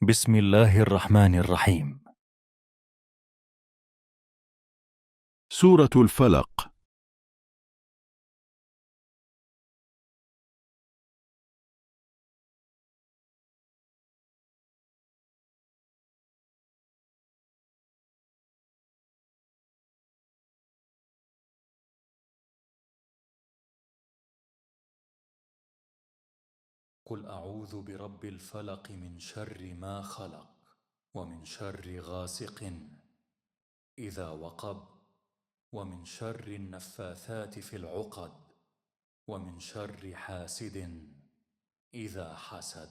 بسم الله الرحمن الرحيم. سورة الفلق. قل أعوذ برب الفلق من شر ما خلق ومن شر غاسق إذا وقب ومن شر النفاثات في العقد ومن شر حاسد إذا حسد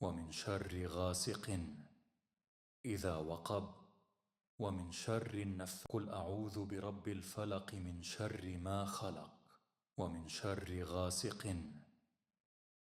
ومن شر غاسق إذا وقب ومن شر قل أعوذ برب الفلق من شر ما خلق ومن شر غاسق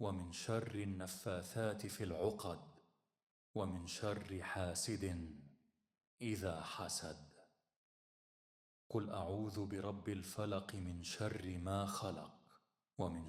ومن شر النفاثات في العقد ومن شر حاسد إذا حسد قل أعوذ برب الفلق من شر ما خلق ومن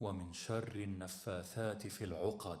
ومن شر النفاثات في العقد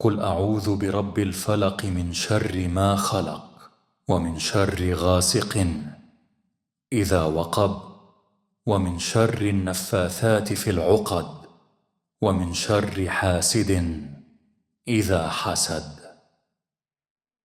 قل أعوذ برب الفلق من شر ما خلق ومن شر غاسق إذا وقب ومن شر النفاثات في العقد ومن شر حاسد إذا حسد